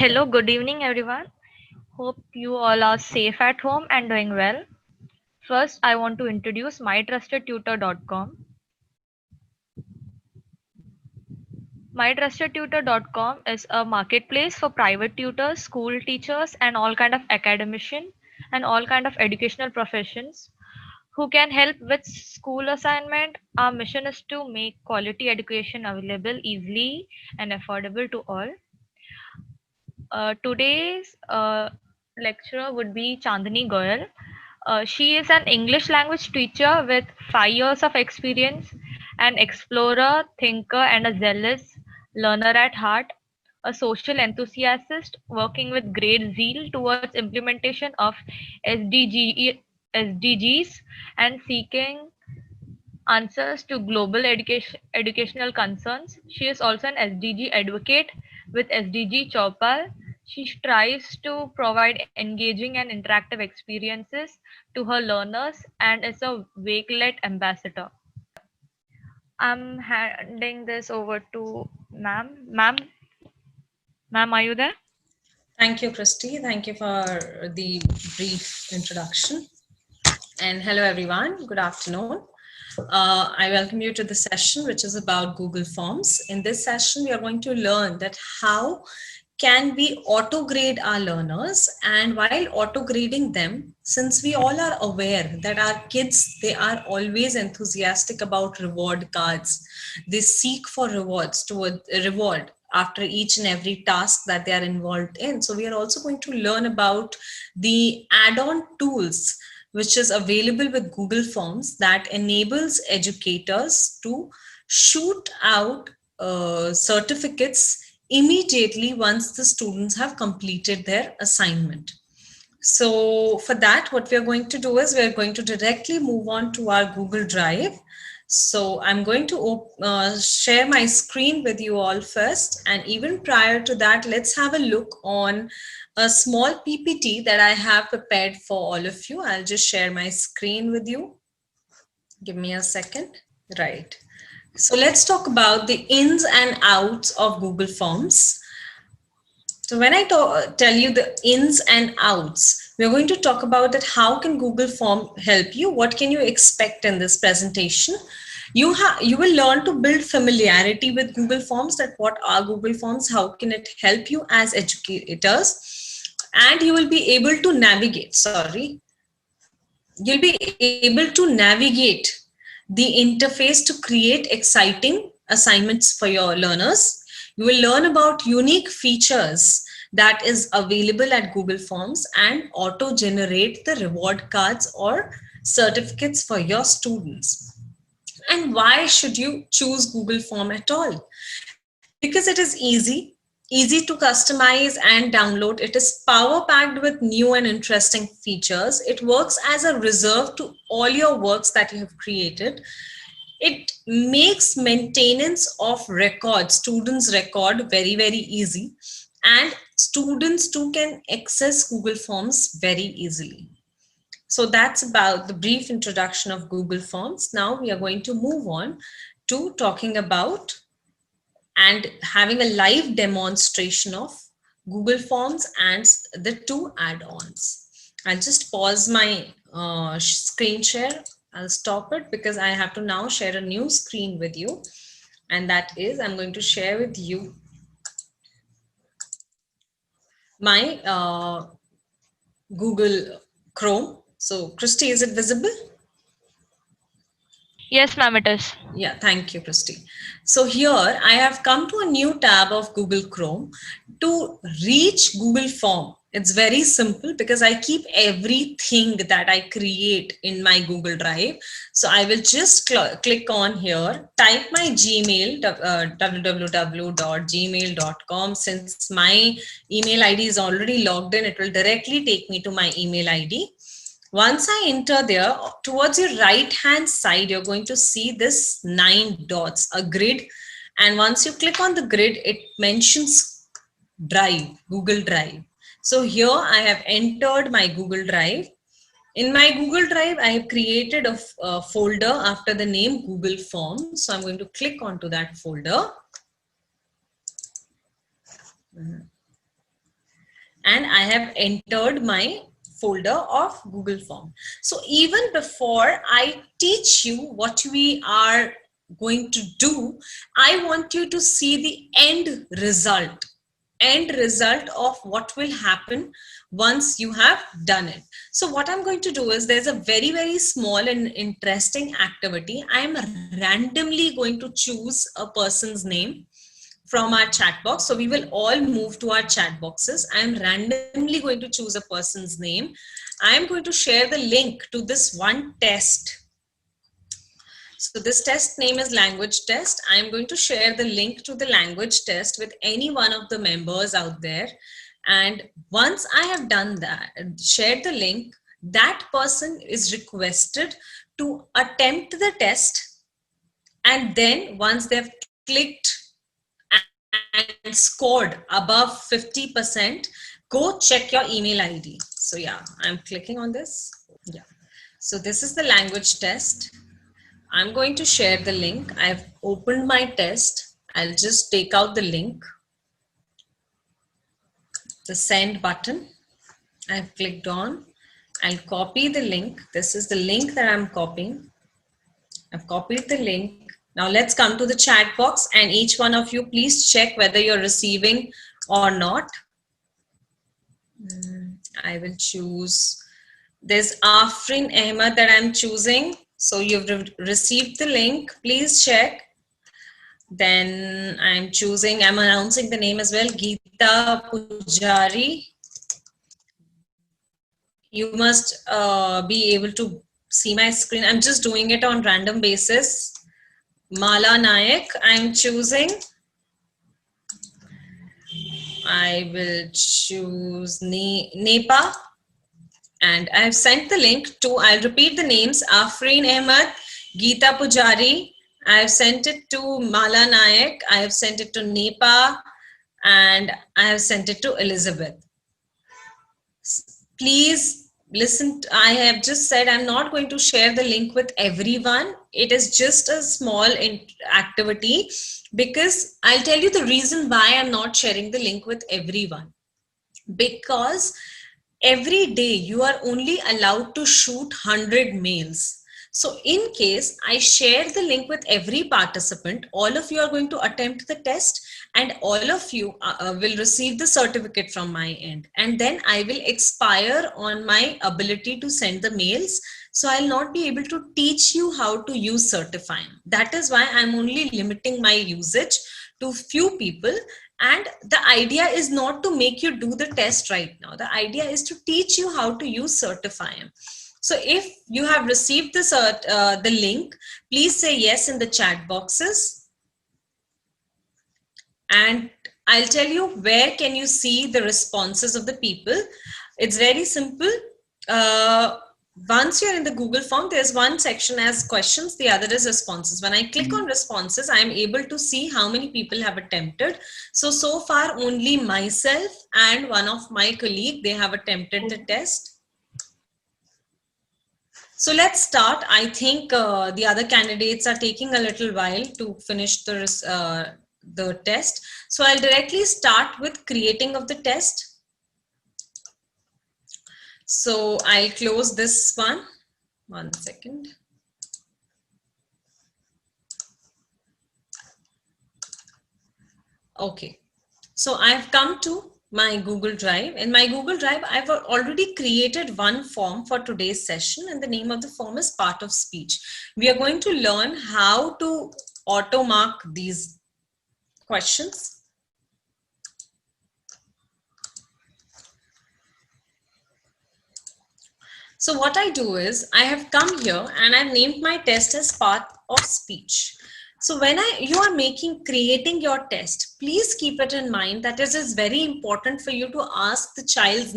Hello, good evening, everyone. Hope you all are safe at home and doing well. First, I want to introduce mytrustedtutor.com. Mytrustedtutor.com is a marketplace for private tutors, school teachers, and all kind of academician and all kind of educational professions who can help with school assignment. Our mission is to make quality education available easily and affordable to all. Today's lecturer would be Chandani Goyal. She is an English language teacher with 5 years of experience, an explorer, thinker, and a zealous learner at heart, a social enthusiast working with great zeal towards implementation of SDGs and seeking answers to global educational concerns. She is also an SDG advocate with SDG Chopal. She strives to provide engaging and interactive experiences to her learners and is a Wakelet ambassador. I'm handing this over to ma'am. Ma'am, are you there? Thank you, Christy. Thank you for the brief introduction. And hello, everyone. Good afternoon. I welcome you to the session, which is about Google Forms. In this session, we are going to learn that how can we auto-grade our learners, and while auto-grading them, since we all are aware that our kids, they are always enthusiastic about reward cards. They seek for rewards toward reward after each and every task that they are involved in. So we are also going to learn about the add-on tools which is available with Google Forms that enables educators to shoot out certificates immediately once the students have completed their assignment. So for that, what we are going to do is we're going to directly move on to our Google Drive. So I'm going to share my screen with you all first. And even prior to that, let's have a look on a small PPT that I have prepared for all of you. I'll just share my screen with you. Give me a second. Right. So let's talk about the ins and outs of Google Forms. So when I tell you the ins and outs, we're going to talk about that how can Google Form help you? What can you expect in this presentation? You will learn to build familiarity with Google Forms, that what are Google Forms, how can it help you as educators, and you will be able to navigate, you'll be able to navigate the interface to create exciting assignments for your learners. You will learn about unique features that is available at Google Forms and auto-generate the reward cards or certificates for your students. And why should you choose Google Form at all? Because it is easy to customize and download. It is power packed with new and interesting features. It works as a reserve to all your works that you have created. It makes maintenance of records, students' record, very, very easy. And students too can access Google Forms very easily. So that's about the brief introduction of Google Forms. Now we are going to move on to talking about and having a live demonstration of Google Forms and the two add-ons. I'll just pause my screen share. I'll stop it because I have to now share a new screen with you. And that is, I'm going to share with you my Google Chrome. So Christy, is it visible? Yes, ma'am, it is. Yeah, thank you, Christy. So here I have come to a new tab of Google Chrome to reach Google Form. It's very simple because I keep everything that I create in my Google Drive. So I will just click on here, type my Gmail, www.gmail.com. Since my email ID is already logged in, it will directly take me to my email ID. Once I enter there, towards your right hand side, you're going to see this 9 dots, a grid. And once you click on the grid, it mentions Drive, Google Drive. So here I have entered my Google Drive. In my Google Drive, I have created a folder after the name Google Forms. So I'm going to click onto that folder. and I have entered my folder of Google Form. So even before I teach you what we are going to do, I want you to see the end result of what will happen once you have done it. So what I'm going to do is, there's a very, very small and interesting activity. I'm randomly going to choose a person's name from our chat box. So we will all move to our chat boxes. I'm randomly going to choose a person's name. I'm going to share the link to this one test. So this test name is language test. I'm going to share the link to the language test with any one of the members out there. And once I have done that, shared the link, that person is requested to attempt the test. And then once they've clicked and scored above 50%, go check your email ID. So yeah, I'm clicking on this. Yeah. So this is the language test. I'm going to share the link. I've opened my test. I'll just take out the link, the send button. I've clicked on. I'll copy the link. This is the link that I'm copying. I've copied the link. Now let's come to the chat box, and each one of you, please check whether you're receiving or not. I will choose. There's Afrin Ahmed that I'm choosing. So you've received the link. Please check. Then I'm choosing, I'm announcing the name as well, Geeta Pujari. You must be able to see my screen. I'm just doing it on random basis. Mala Nayak, I'm choosing. I will choose Nepa. And I've sent the link to, I'll repeat the names, Afrin Ahmed, Geeta Pujari. I've sent it to Mala Nayak. I've sent it to Nepa. And I have sent it to Elizabeth. Please listen, I have just said I'm not going to share the link with everyone. It is just a small activity, because I'll tell you the reason why I'm not sharing the link with everyone. Because every day you are only allowed to shoot 100 mails. So in case I share the link with every participant, all of you are going to attempt the test, and all of you will receive the certificate from my end. And then I will expire on my ability to send the mails. So I'll not be able to teach you how to use Certifying. That is why I'm only limiting my usage to few people. And the idea is not to make you do the test right now. The idea is to teach you how to use Certifying. So if you have received the link, please say yes in the chat boxes. And I'll tell you where can you see the responses of the people. It's very simple. Once you're in the Google form, there's one section as questions, the other is responses. When I click on responses, I'm able to see how many people have attempted. So far only myself and one of my colleagues, they have attempted the test. So let's start. I think the other candidates are taking a little while to finish the test. So I'll directly start with creating of the test. So I'll close this one. 1 second. Okay. So I've come to my Google Drive. In my Google Drive, I've already created one form for today's session, and the name of the form is Part of Speech. We are going to learn how to auto mark these questions. So what I do is I have come here and I've named my test as Part of Speech. So when you are creating your test, please keep it in mind that it is very important for you to ask the child's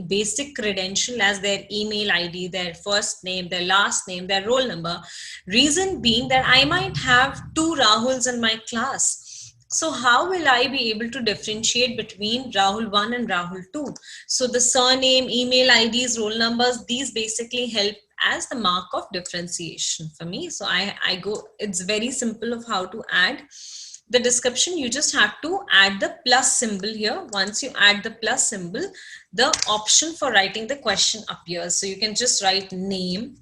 basic credential as their email ID, their first name, their last name, their roll number. Reason being that I might have 2 Rahuls in my class. So how will I be able to differentiate between Rahul 1 and Rahul 2? So the surname, email IDs, roll numbers, these basically help as the mark of differentiation for me. So I go, it's very simple of how to add. the description, you just have to add the plus symbol here. Once you add the plus symbol, the option for writing the question appears. So you can just write name.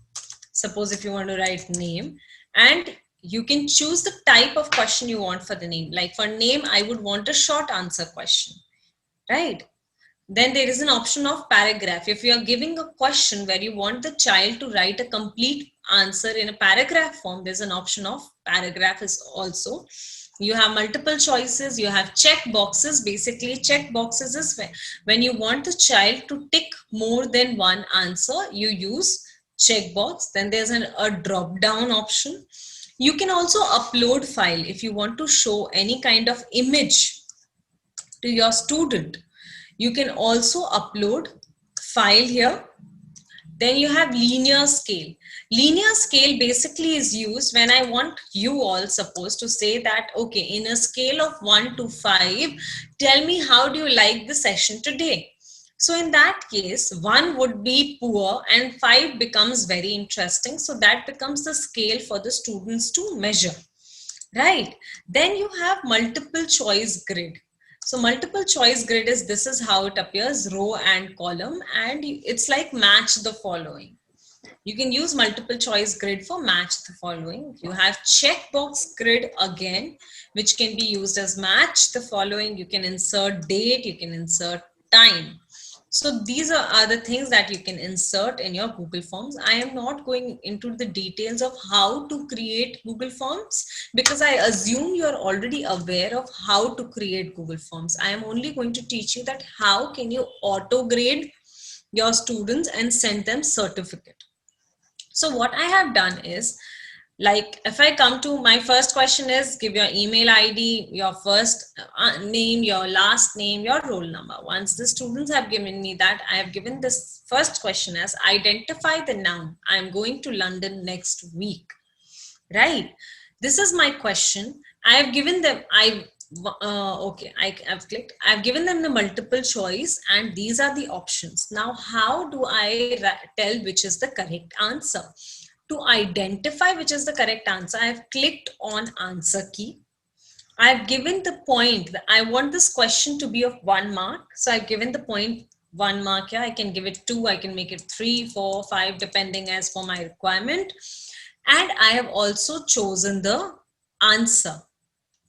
Suppose if you want to write name, and you can choose the type of question you want for the name. Like for name, I would want a short answer question, right? Then there is an option of paragraph. If you are giving a question where you want the child to write a complete answer in a paragraph form, there's an option of paragraph is also. You have multiple choices, you have check boxes. Basically, check boxes is when you want the child to tick more than one answer, you use checkbox. Then there's a drop down option. You can also upload file if you want to show any kind of image to your student. You can also upload file here. Then you have linear scale. Linear scale basically is used when I want you all supposed to say that, okay, in a scale of 1 to 5, tell me how do you like the session today. So in that case, 1 would be poor and 5 becomes very interesting. So that becomes the scale for the students to measure, right? Then you have multiple choice grid. So multiple choice grid is, this is how it appears, row and column, and it's like match the following. You can use multiple choice grid for match the following. You have checkbox grid again, which can be used as match the following. You can insert date, you can insert time. So these are the things that you can insert in your Google Forms. I am not going into the details of how to create Google Forms because I assume you're already aware of how to create Google Forms. I am only going to teach you that how can you auto grade your students and send them certificate. So what I have done is, like if I come to my first question is give your email ID, your first name, your last name, your roll number. Once the students have given me that, I have given this first question as identify the noun. I am going to London next week, right? This is my question. I have given them, I've clicked, I've given them the multiple choice and these are the options. Now, how do I tell which is the correct answer? To identify which is the correct answer, I have clicked on answer key. I've given the point that I want this question to be of 1 mark. So I've given the point 1 mark here. I can give it 2, I can make it 3, 4, 5, depending as for my requirement. And I have also chosen the answer.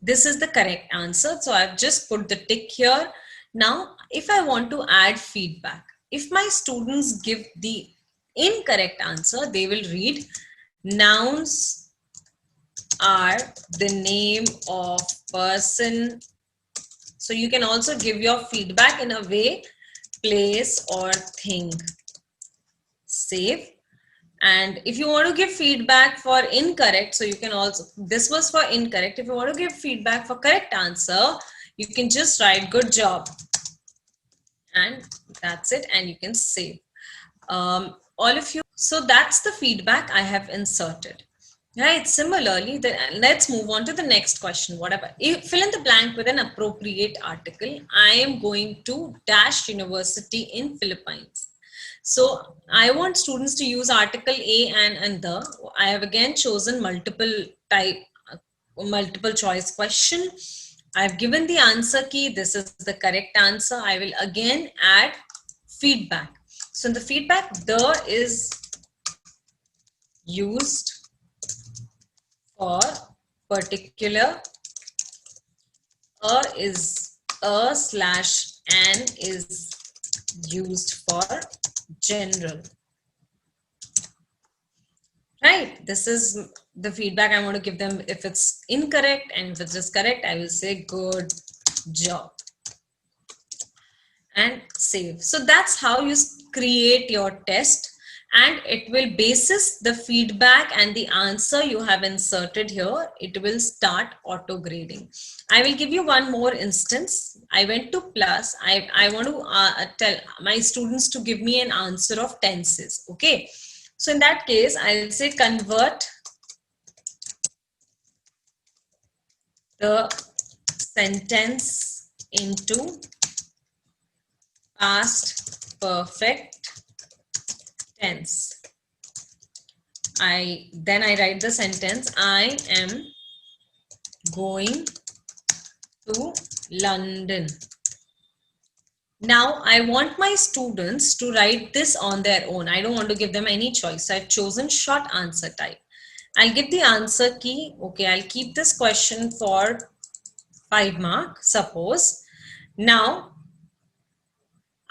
This is the correct answer. So I've just put the tick here. Now, if I want to add feedback, if my students give the incorrect answer, they will read nouns are the name of person. So you can also give your feedback in a way, place or thing. Save. And if you want to give feedback for incorrect, so you can also, this was for incorrect. If you want to give feedback for correct answer, you can just write good job. And that's it. And you can save. All of you. So that's the feedback I have inserted. Right. Similarly, let's move on to the next question. Whatever. Fill in the blank with an appropriate article. I am going to Dash University in Philippines. So I want students to use article a and the. I have again chosen multiple choice question. I've given the answer key. This is the correct answer. I will again add feedback. So in the feedback, the is used for particular, is /an is used for general. Right, this is the feedback I want to give them. If it's incorrect and if it's just correct, I will say good job and save. So that's how you create your test, and it will basis the feedback and the answer you have inserted here. It will start auto grading. I will give you one more instance. I went to plus. I want to tell my students to give me an answer of tenses. Okay. So in that case, I'll say convert the sentence into past perfect tense. Then I write the sentence, I am going to London. Now I want my students to write this on their own. I don't want to give them any choice. I've chosen short answer type. I'll give the answer key. Okay, I'll keep this question for 5 marks, suppose. Now,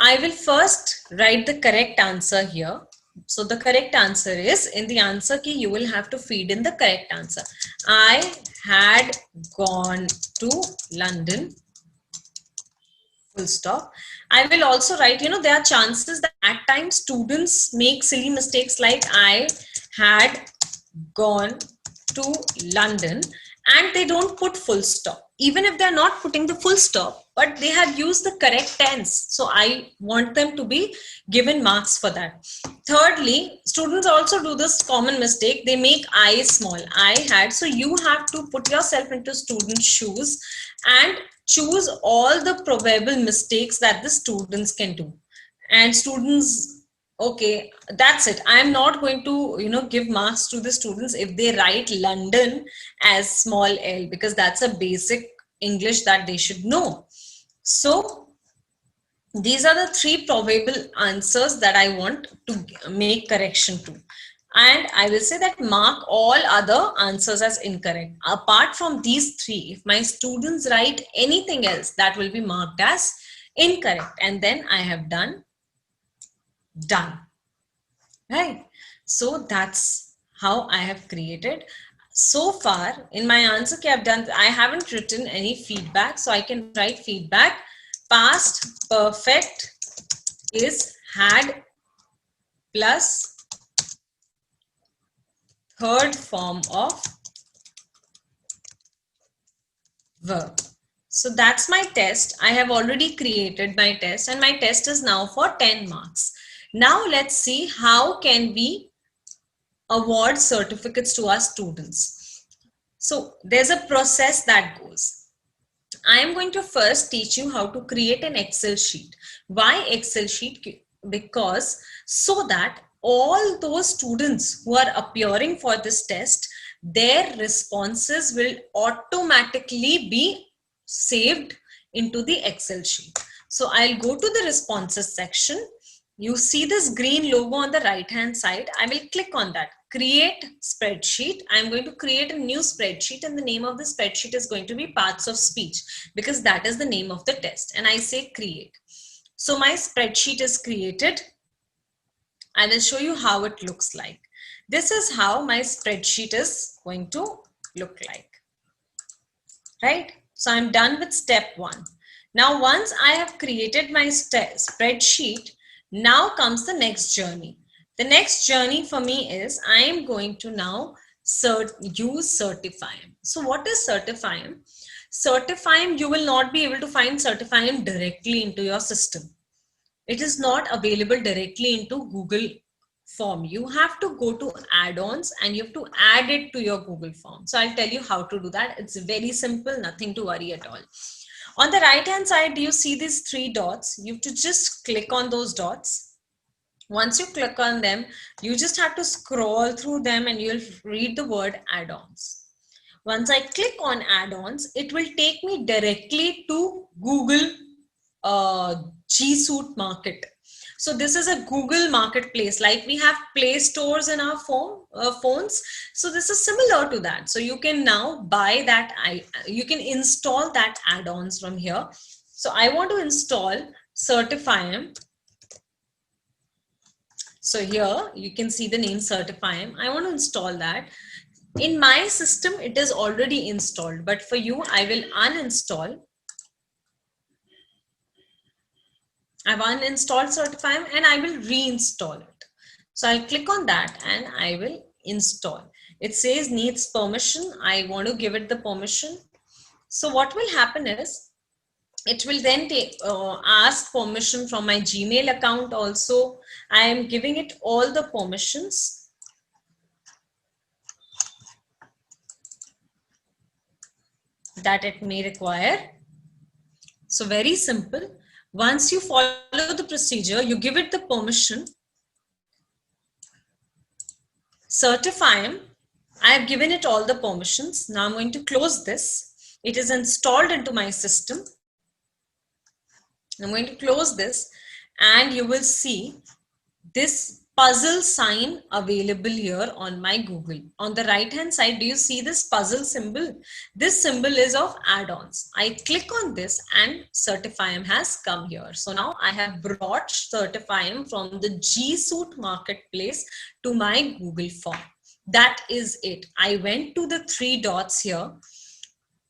I will first write the correct answer here. So the correct answer is, in the answer key, you will have to feed in the correct answer. I had gone to London, full stop. I will also write, there are chances that at times students make silly mistakes like I had gone to London and they don't put full stop. Even if they're not putting the full stop, but they have used the correct tense. So I want them to be given marks for that. Thirdly, students also do this common mistake. They make I small. I had. So you have to put yourself into students' shoes and choose all the probable mistakes that the students can do. And students, okay, that's it. I'm not going to, give marks to the students if they write London as small l, because that's a basic English that they should know. So these are the 3 probable answers that I want to make correction to. And I will say that mark all other answers as incorrect. Apart from these 3, if my students write anything else, that will be marked as incorrect. And then I have done. Right? So that's how I have created. So far in my answer key, I haven't written any feedback. So I can write feedback. Past perfect is had plus third form of verb. So that's my test. I have already created my test and my test is now for 10 marks. Now let's see how can we award certificates to our students. So there's a process that goes. I am going to first teach you how to create an Excel sheet. Why Excel sheet? Because so that all those students who are appearing for this test, their responses will automatically be saved into the Excel sheet. So I'll go to the responses section. You see this green logo on the right hand side. I will click on that. Create spreadsheet. I'm going to create a new spreadsheet and the name of the spreadsheet is going to be parts of speech because that is the name of the test. And I say create. So my spreadsheet is created. I will show you how it looks like. This is how my spreadsheet is going to look like. Right? So I'm done with step 1. Now, once I have created my spreadsheet, now comes the next journey. The next journey for me is I am going to now use Certifyem. So what is Certifyem? Certifyem, you will not be able to find Certifyem directly into your system. It is not available directly into Google Form. You have to go to add-ons and you have to add it to your Google Form. So I'll tell you how to do that. It's very simple, nothing to worry at all. On the right hand side, do you see these 3 dots? You have to just click on those dots. Once you click on them, you just have to scroll through them and you'll read the word add-ons. Once I click on add-ons, it will take me directly to Google G Suite Market. So this is a Google marketplace, like we have Play Stores in our phones. So this is similar to that. So you can now buy that, you can install that add-ons from here. So I want to install Certifyem. So here you can see the name Certifyem. I want to install that. In my system, it is already installed, but for you, I will uninstall. I've uninstalled Certifyem and I will reinstall it. So I'll click on that and I will install. It says needs permission. I want to give it the permission. So what will happen is it will then ask permission from my Gmail account also. I am giving it all the permissions. That it may require. So very simple. Once you follow the procedure, you give it the permission. Certifyem, I have given it all the permissions. Now I'm going to close this It is installed into my system. I'm going to close this and you will see this puzzle sign available here on my Google. On the right hand side, do you see this puzzle symbol? This symbol is of add-ons. I click on this and Certifyem has come here. So now I have brought Certifyem from the G Suite marketplace to my Google form. That is it. I went to the 3 dots here.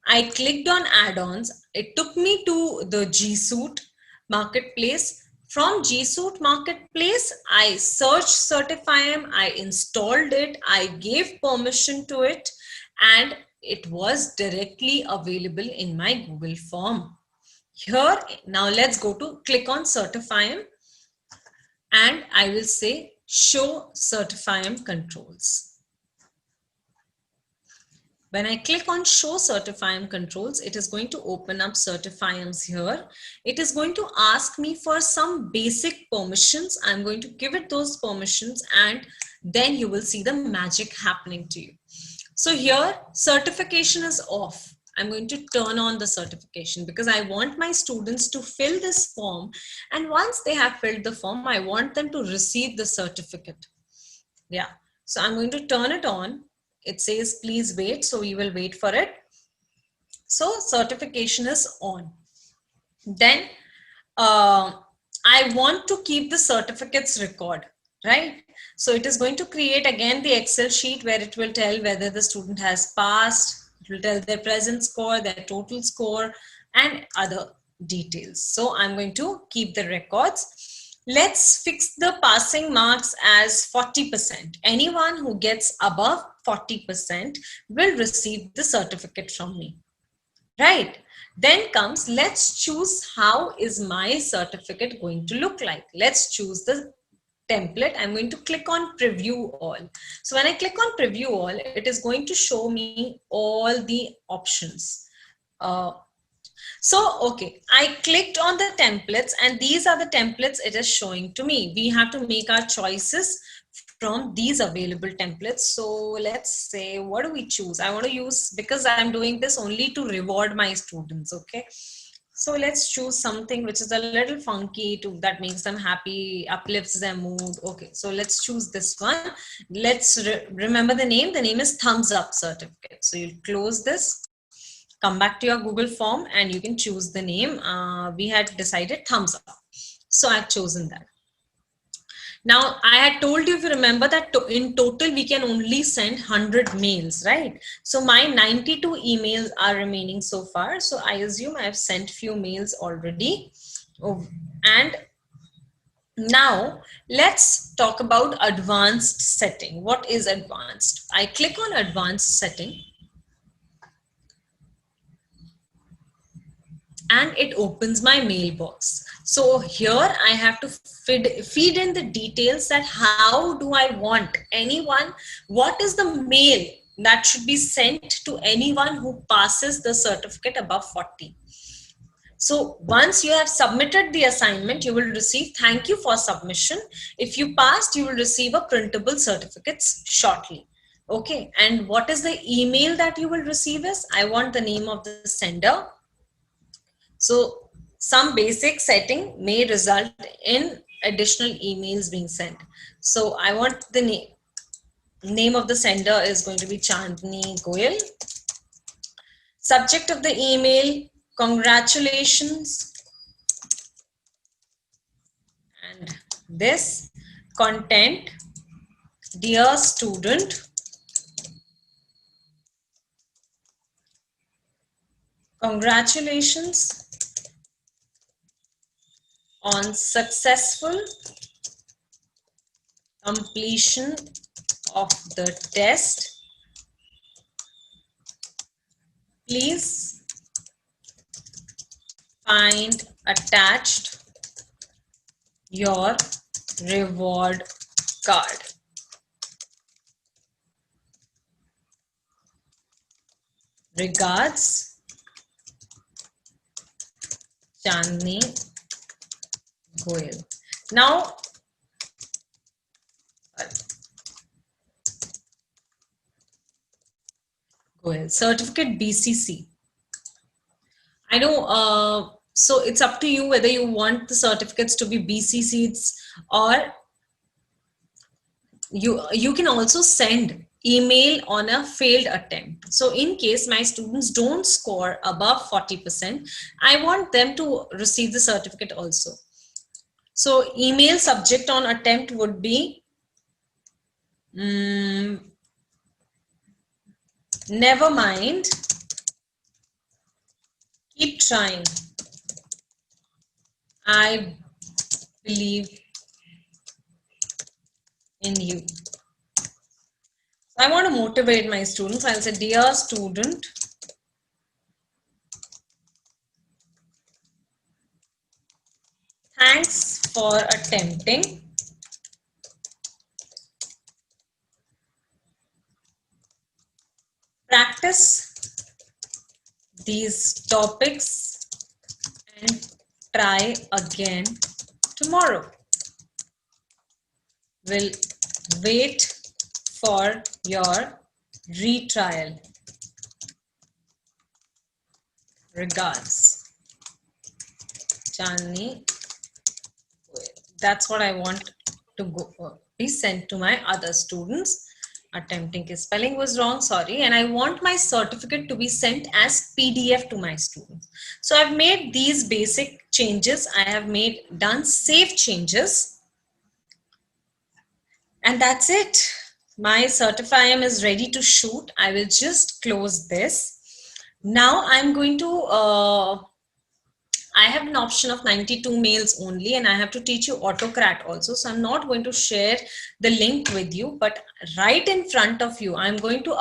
I clicked on add-ons. It took me to the G Suite marketplace. From G Suite marketplace, I searched Certifyem, I installed it, I gave permission to it, and it was directly available in my Google form. Here, now let's go to click on Certifyem, and I will say show Certifyem controls. When I click on show Certifyem controls, it is going to open up Certifyems here. It is going to ask me for some basic permissions. I'm going to give it those permissions and then you will see the magic happening to you. So here certification is off. I'm going to turn on the certification because I want my students to fill this form. And once they have filled the form, I want them to receive the certificate. Yeah. So I'm going to turn it on. It says, please wait. So we will wait for it. So certification is on. Then I want to keep the certificates record, right? So it is going to create again the Excel sheet where it will tell whether the student has passed. It will tell their present score, their total score, and other details. So I'm going to keep the records. Let's fix the passing marks as 40%. Anyone who gets above 40% will receive the certificate from me, right? Then comes, let's choose how is my certificate going to look like. Let's choose the template. I'm going to click on preview all. So when I click on preview all, it is going to show me all the options. Okay, I clicked on the templates and these are the templates it is showing to me. We have to make our choices from these available templates. So let's say, what do we choose? I want to use, because I'm doing this only to reward my students, okay? So let's choose something which is a little funky that makes them happy, uplifts their mood. Okay, so let's choose this one. Let's remember the name. The name is Thumbs Up Certificate. So you'll close this. Come back to your Google form and you can choose the name. We had decided Thumbs Up. So I've chosen that. Now I had told you, if you remember, that in total we can only send 100 mails, right? So my 92 emails are remaining so far. So I assume I have sent few mails already. Oh, and now let's talk about advanced setting. What is advanced? I click on advanced setting. And it opens my mailbox. So here I have to feed in the details that how do I want anyone, what is the mail that should be sent to anyone who passes the certificate above 40. So once you have submitted the assignment, you will receive thank you for submission. If you passed, you will receive a printable certificates shortly. Okay, and what is the email that you will receive is, I want the name of the sender. So some basic setting may result in additional emails being sent. So I want the name of the sender is going to be Chandni Goyal. Subject of the email, congratulations. And this content, dear student, congratulations on successful completion of the test. Please find attached your reward card. Regards, Chandni Goyal. Now, Goyal, certificate BCC. I know, so it's up to you whether you want the certificates to be BC seats, or you can also send email on a failed attempt. So in case my students don't score above 40%, I want them to receive the certificate also. So email subject on attempt would be never mind, keep trying, I believe in you. I want to motivate my students. I'll say, dear student, thanks for attempting. Practice these topics and try again tomorrow. We'll wait for your retrial. Regards, Chandni. That's what I want to be sent to my other students. Attempting his spelling was wrong, sorry. And I want my certificate to be sent as PDF to my students. So I've made these basic changes. I have done save changes. And that's it. My Certify-M is ready to shoot. I will just close this. Now I'm going to, I have an option of 92 mails only, and I have to teach you AutoCrat also. So I'm not going to share the link with you, but right in front of you, I'm going to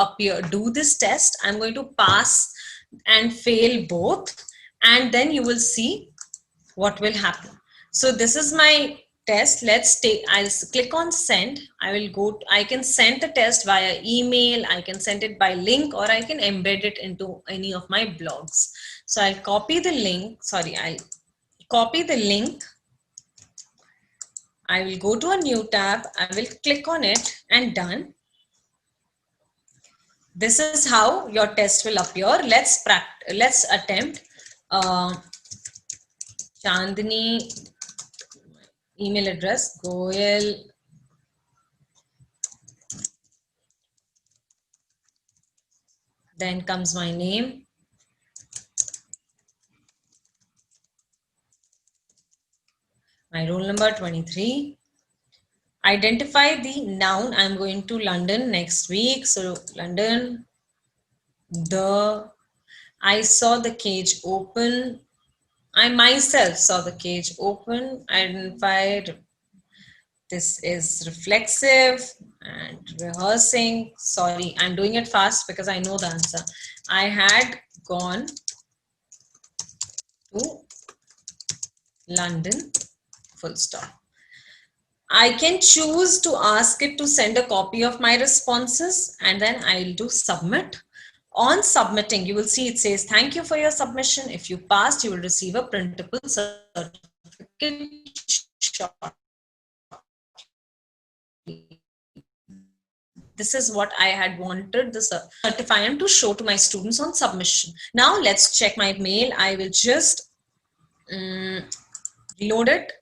do this test. I'm going to pass and fail both, and then you will see what will happen. So this is my test. I'll click on send. I can send the test via email. I can send it by link, or I can embed it into any of my blogs. So I'll copy the link. I'll copy the link. I will go to a new tab. I will click on it and done. This is how your test will appear. Let's attempt. Chandni, email address, Goyal, then comes my name. My roll number 23. Identify the noun. I'm going to London next week. So London, I saw the cage open. I myself saw the cage open. Identified. This is reflexive and rehearsing. Sorry, I'm doing it fast because I know the answer. I had gone to London, full stop. I can choose to ask it to send a copy of my responses, and then I'll do submit. On submitting, you will see it says, thank you for your submission. If you passed, you will receive a printable certificate shortly. This is what I had wanted the Certify-M to show to my students on submission. Now let's check my mail. I will just reload it.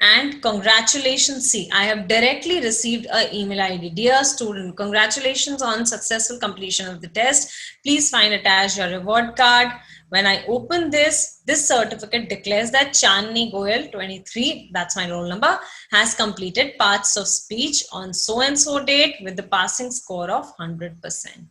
And congratulations, see, I have directly received an email ID. Dear student, congratulations on successful completion of the test. Please find attached your reward card. When I open this certificate declares that Chandni Goyal, 23, that's my roll number, has completed parts of speech on so-and-so date with the passing score of 100%.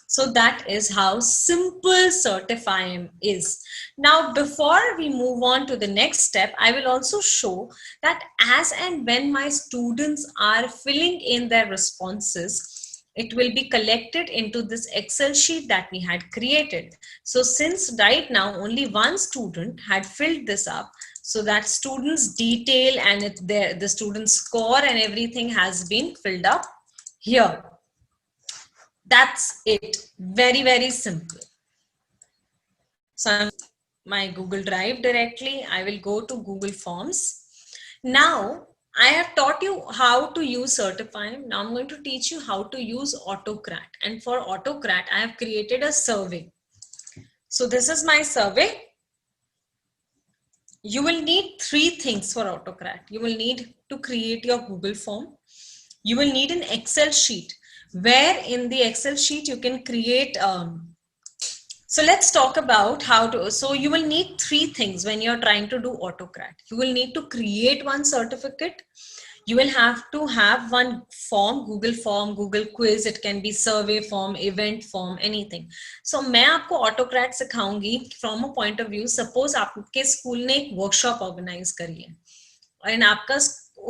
So that is how simple Certify-M is. Now, before we move on to the next step, I will also show that as and when my students are filling in their responses, it will be collected into this Excel sheet that we had created. So since right now only one student had filled this up, so that student's detail and the student's score and everything has been filled up here. That's it. Very, very simple. So I'm my Google Drive directly. I will go to Google Forms. Now I have taught you how to use Certify. Now I'm going to teach you how to use Autocrat. And for Autocrat, I have created a survey. So this is my survey. You will need 3 things for Autocrat. You will need to create your Google form. You will need an Excel sheet, where in the Excel sheet you can create so let's talk about how to, so you will need 3 things when you're trying to do Autocrat. You will need to create one certificate. You will have to have one form, Google quiz, it can be survey form, event form, anything. So मैं आपको Autocrat सिखाऊंगी from a point of view, suppose आपके school ने एक workshop organize करी है और आपका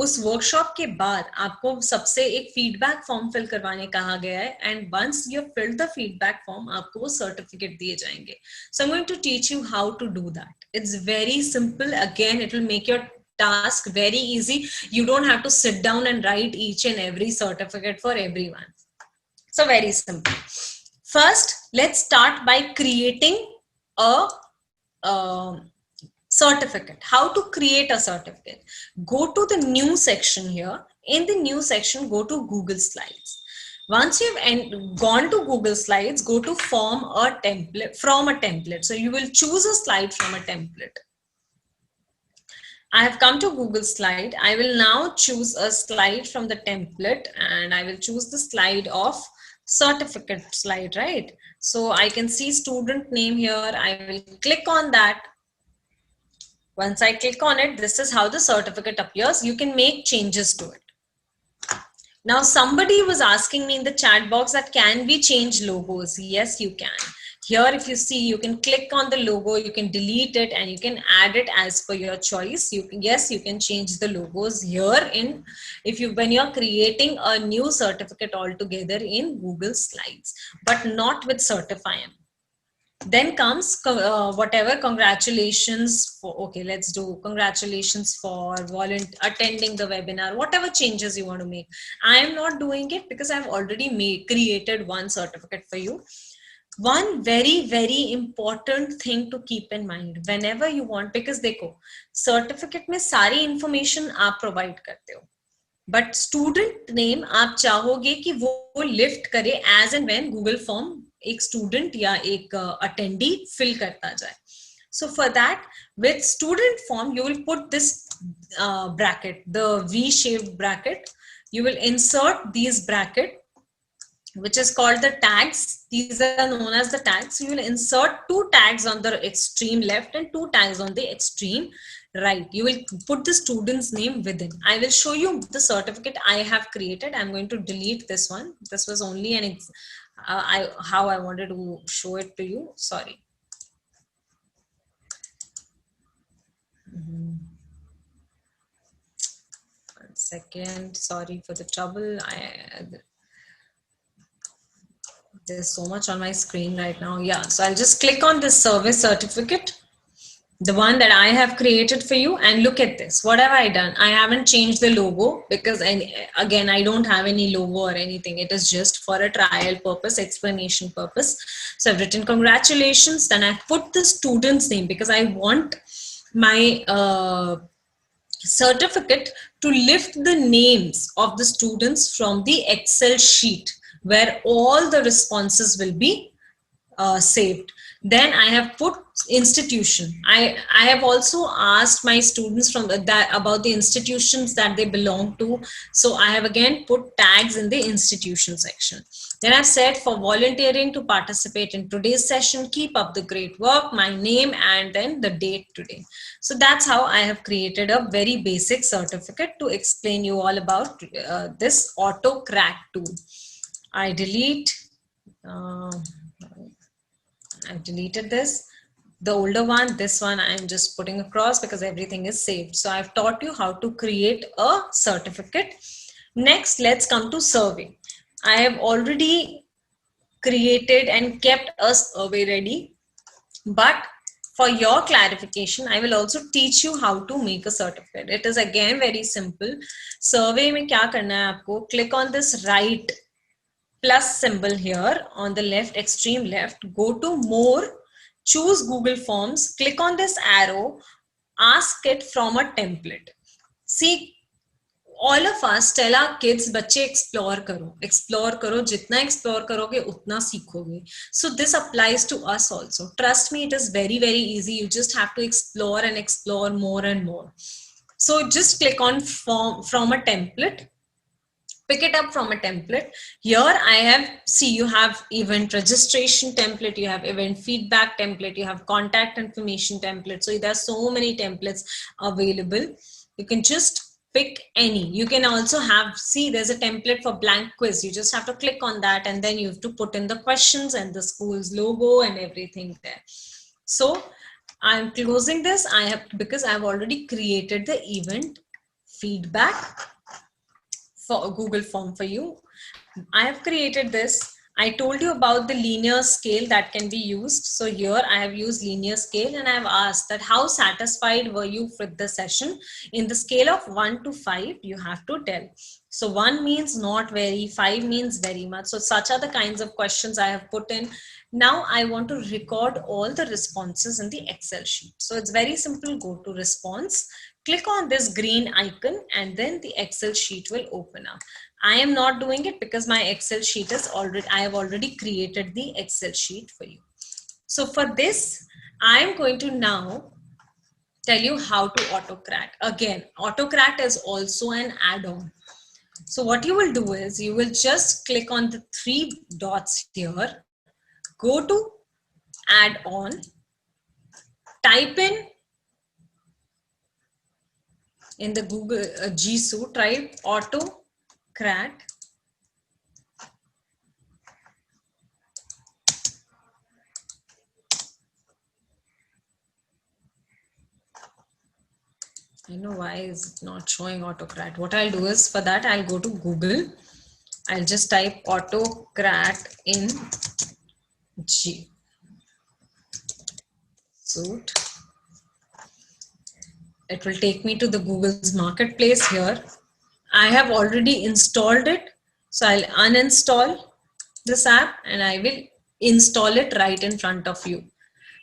उस वर्कशॉप के बाद आपको सबसे एक फीडबैक फॉर्म फिल करवाने कहा गया है and once you fill the feedback form आपको वो सर्टिफिकेट दिए जाएंगे. So I am going to teach you how to do that. It's very simple. Again it will make your task very easy. You don't have to sit down and write each and every certificate for everyone. So very simple. First, let's start by creating a certificate. How to create a certificate? Go to the new section here. In the new section, go to Google Slides. Once you've gone to Google Slides, go to form a template from a template. So you will choose a slide from a template. I have come to Google Slide. I will now choose a slide from the template and I will choose the slide of certificate slide, right? So I can see student name here. I will click on that. Once I click on it, this is how the certificate appears. You can make changes to it. Now somebody was asking me in the chat box that can we change logos? Yes, you can. Here, if you see, you can click on the logo, you can delete it and you can add it as per your choice. Yes, you can change the logos here when you're creating a new certificate altogether in Google Slides, but not with Certify. Then comes whatever congratulations for, okay, let's do congratulations for attending the webinar, whatever changes you want to make. I am not doing it because I've already created one certificate for you. One very, very important thing to keep in mind whenever you want, because देखो certificate में सारी information आप provide करते हो, but student name आप चाहोगे कि वो lift करे as and when Google form एक student या एक attendee fill करता जाए. So for that, with student form, you will put this bracket, the V-shaped bracket. You will insert these bracket, which is called the tags. These are known as the tags. So you will insert 2 tags on the extreme left and 2 tags on the extreme right. You will put the student's name within. I will show you the certificate I have created. I'm going to delete this one. This was only an how I wanted to show it to you. Sorry. One second. Sorry for the trouble. There's so much on my screen right now. Yeah, so I'll just click on this service certificate, the one that I have created for you, and look at this. What have I done? I haven't changed the logo because, again, I don't have any logo or anything. It is just for a trial purpose, explanation purpose. So I've written congratulations, then I've put the student's name because I want my certificate to lift the names of the students from the Excel sheet where all the responses will be saved. Then I have put institution. I have also asked my students from about the institutions that they belong to. So I have again put tags in the institution section. Then I've said for volunteering to participate in today's session, keep up the great work, my name, and then the date today. So that's how I have created a very basic certificate to explain you all about this Autocrat tool. I delete, I've deleted this, the older one, this one I'm just putting across because everything is saved. So I've taught you how to create a certificate. Next, let's come to survey. I have already created and kept a survey ready, but for your clarification, I will also teach you how to make a certificate. It is again very simple. Survey mein kya karna hai aapko? Click on this right plus symbol here on the left, extreme left, go to more, choose Google Forms, click on this arrow, ask it from a template. See, all of us tell our kids, बच्चे explore करो, जितना explore करोगे उतना सीखोगे. So this applies to us also. Trust me, it is very, very easy. You just have to explore and explore more and more. So just click on from a template. Pick it up from a template. Here I have, see, you have event registration template, you have event feedback template, you have contact information template. So there are so many templates available. You can just pick any. You can also have, see, there's a template for blank quiz. You just have to click on that and then you have to put in the questions and the school's logo and everything there. So I'm closing this. Because I've already created the event feedback for a Google form for you. I have created this. I told you about the linear scale that can be used. So here I have used linear scale and I have asked that how satisfied were you with the session? In the scale of 1 to 5, you have to tell. So 1 means not very, 5 means very much. So such are the kinds of questions I have put in. Now I want to record all the responses in the Excel sheet. So it's very simple. Go to response, click on this green icon, and then the Excel sheet will open up. I am not doing it because my Excel sheet is already, I have already created the Excel sheet for you. So for this, I am going to now tell you how to AutoCrat. Again, AutoCrat is also an add-on. So what you will do is you will just click on the 3 dots here, go to add-on, type in the Google G Suite, type AutoCrat. I know why is it not showing AutoCrat. What I'll do is for that, I'll go to Google. I'll just type AutoCrat in G Suite. It will take me to the Google's marketplace here. I have already installed it. So I'll uninstall this app and I will install it right in front of you,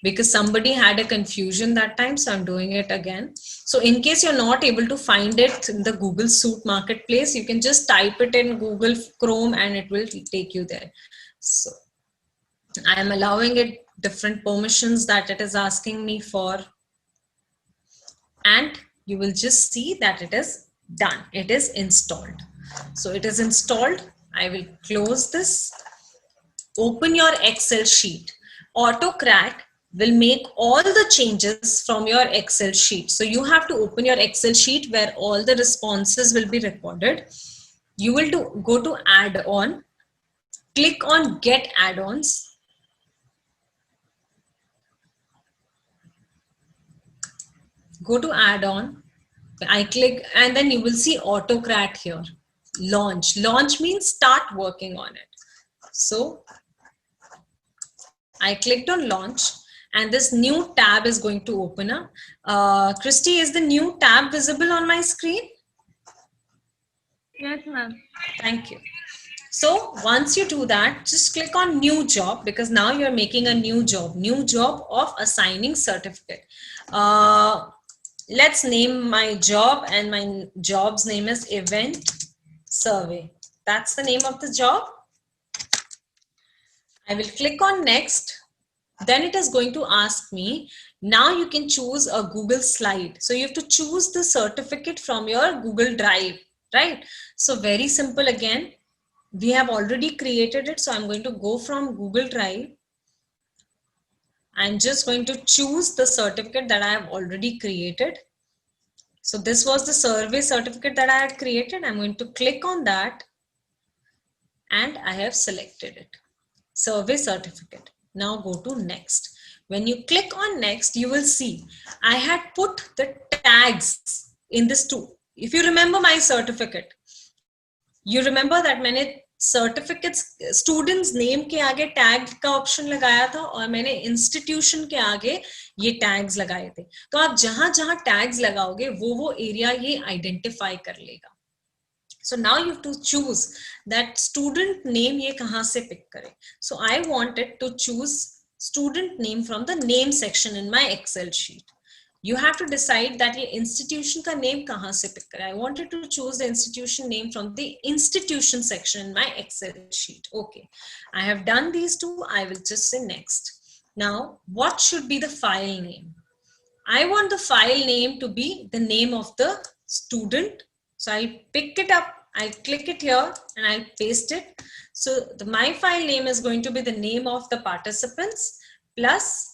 because somebody had a confusion that time. So I'm doing it again. So in case you're not able to find it in the Google Suite marketplace, you can just type it in Google Chrome and it will take you there. So I am allowing it different permissions that it is asking me for. And you will just see that it is done. It is installed. So it is installed. I will close this. Open your Excel sheet. AutoCrat will make all the changes from your Excel sheet. So you have to open your Excel sheet where all the responses will be recorded. You will go to add-on, click on get add-ons. Go to add-on, I click, and then you will see AutoCrat here. Launch. Launch means start working on it. So I clicked on launch and this new tab is going to open up. Christy, is the new tab visible on my screen? Yes, ma'am. Thank you. So once you do that, just click on new job, because now you're making a new job of assigning certificate. Let's name my job, and my job's name is event survey. That's the name of the job. I will click on next. Then it is going to ask me, now you can choose a Google slide. So you have to choose the certificate from your Google Drive, right? So very simple again. We have already created it. So I'm going to go from Google Drive. I'm just going to choose the certificate that I have already created. So this was the survey certificate that I had created. I'm going to click on that and I have selected it. Survey certificate. Now go to next. When you click on next, you will see I had put the tags in this too. If you remember my certificate, you remember that मैंने certificates students name के आगे tag का option लगाया था और मैंने institution के आगे ये टैग्स लगाए थे. तो आप जहां जहां टैग्स लगाओगे वो एरिया ये आइडेंटिफाई कर लेगा. So now you have to choose that student name ये कहां से पिक करे. So I wanted to choose student name from the name section in my Excel sheet. You have to decide that ये institution का name कहाँ से pick करें. I wanted to choose the institution name from the institution section in my Excel sheet. Okay, I have done these two. I will just say next. Now, what should be the file name? I want the file name to be the name of the student. So I'll pick it up, I'll click it here and I'll paste it. So my file name is going to be the name of the participants plus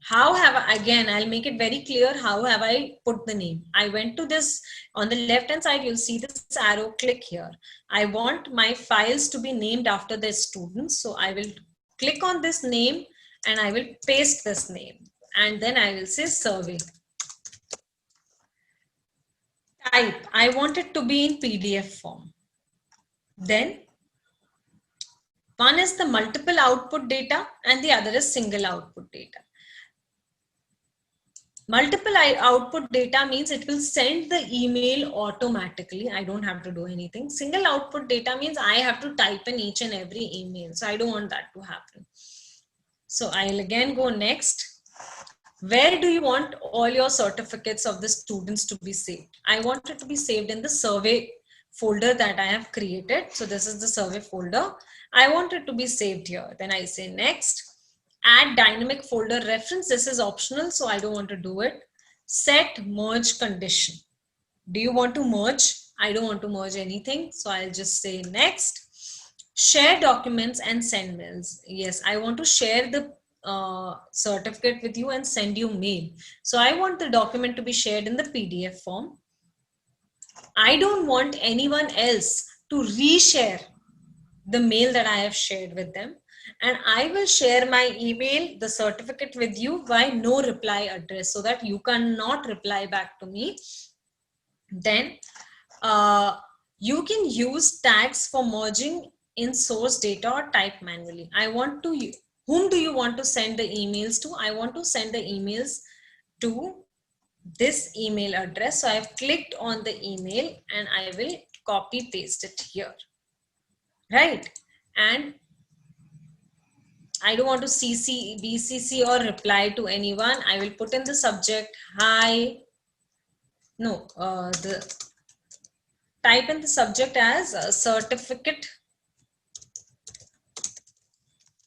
how have I, again, I'll make it very clear how have I put the name. I went to this, on the left hand side, you'll see this arrow, click here. I want my files to be named after the students. So I will click on this name and I will paste this name. And then I will say survey. Type, I want it to be in PDF form. Then one is the multiple output data and the other is single output data. Multiple output data means it will send the email automatically. I don't have to do anything. Single output data means I have to type in each and every email. So I don't want that to happen. So I'll again go next. Where do you want all your certificates of the students to be saved? I want it to be saved in the survey folder that I have created. So this is the survey folder. I want it to be saved here. Then I say next. Add dynamic folder reference. This is optional, so I don't want to do it. Set merge condition. Do you want to merge? I don't want to merge anything. So I'll just say next. Share documents and send mails. Yes, I want to share the certificate with you and send you mail. So I want the document to be shared in the PDF form. I don't want anyone else to reshare the mail that I have shared with them. And I will share my email, the certificate with you by no reply address so that you cannot reply back to me. Then you can use tags for merging in source data or type manually. I want to, whom do you want to send the emails to? I want to send the emails to this email address. So I've clicked on the email and I will copy paste it here. Right. And I don't want to CC, BCC or reply to anyone. I will put in the subject, hi. No, type in the subject as a certificate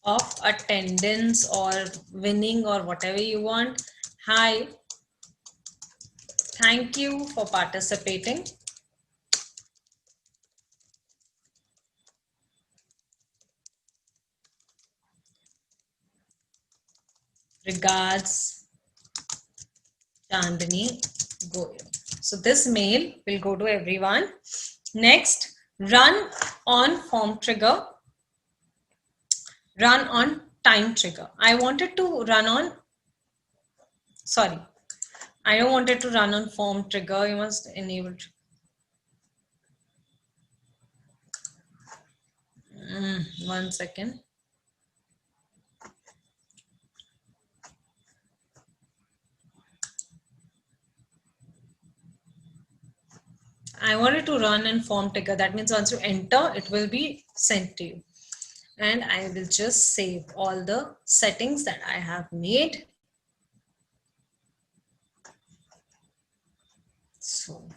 of attendance or winning or whatever you want. Hi, thank you for participating. Regards, Chandni Goyal. So this mail will go to everyone. Next, run on form trigger, run on time trigger. I wanted to run on, sorry, I don't want it to run on form trigger. You must enable. One second. I want it to run in form trigger. That means once you enter, it will be sent to you. And I will just save all the settings that I have made. So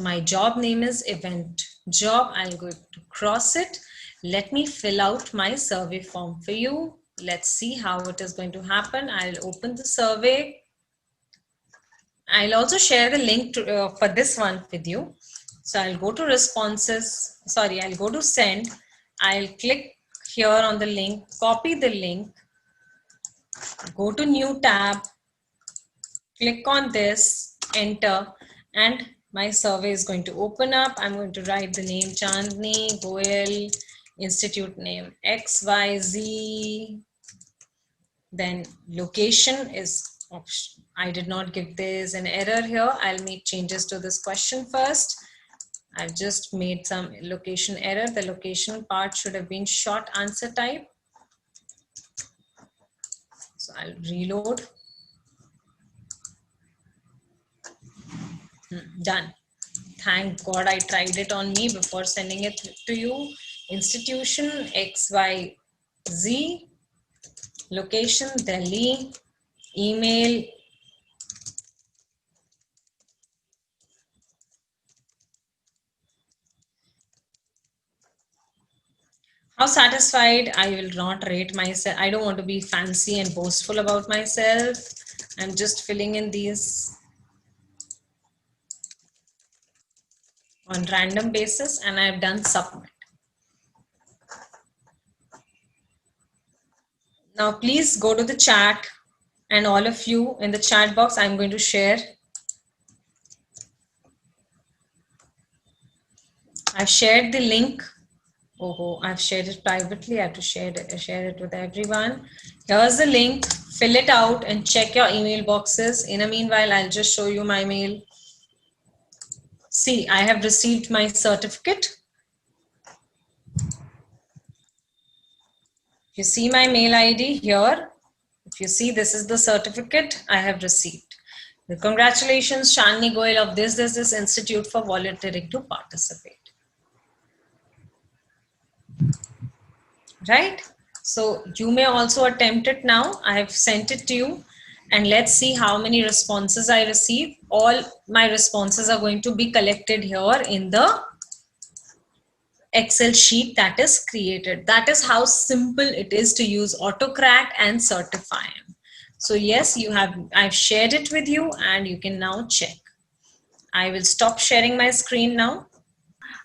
my job name is event job. I'll go to cross it. Let me fill out my survey form for you. Let's see how it is going to happen. I'll open the survey. I'll also share the link to, for this one with you. So I'll go to responses. Sorry, I'll go to send. I'll click here on the link, copy the link, go to new tab, click on this, enter, and my survey is going to open up. I'm going to write the name Chandni Goyal, institute name XYZ, then location is option. I did not give this an error here. I'll make changes to this question first. I've just made some location error. The location part should have been short answer type. So I'll reload. Done. Thank God I tried it on me before sending it to you. Institution XYZ, location Delhi, email satisfied. I will not rate myself. I don't want to be fancy and boastful about myself. I'm just filling in these on random basis, and I've done submit. Now please go to the chat, and all of you in the chat box, I'm going to share. I've shared the link. Oh, I've shared it privately. I have to share it with everyone. Here's the link. Fill it out and check your email boxes. In a meanwhile, I'll just show you my mail. See, I have received my certificate. You see my mail ID here. If you see, this is the certificate I have received. Congratulations, Shalini Goyal of this Institute for volunteering to participate. Right? So you may also attempt it now. I have sent it to you, and let's see how many responses I receive. All my responses are going to be collected here in the Excel sheet that is created. That is how simple it is to use AutoCrack and Certify-M. So yes, I've shared it with you, and you can now check. I will stop sharing my screen now.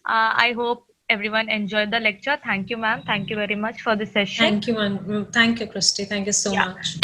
I hope everyone enjoyed the lecture. Thank you, ma'am. Thank you very much for the session. Thank you, ma'am. Thank you, Christy. Thank you so much.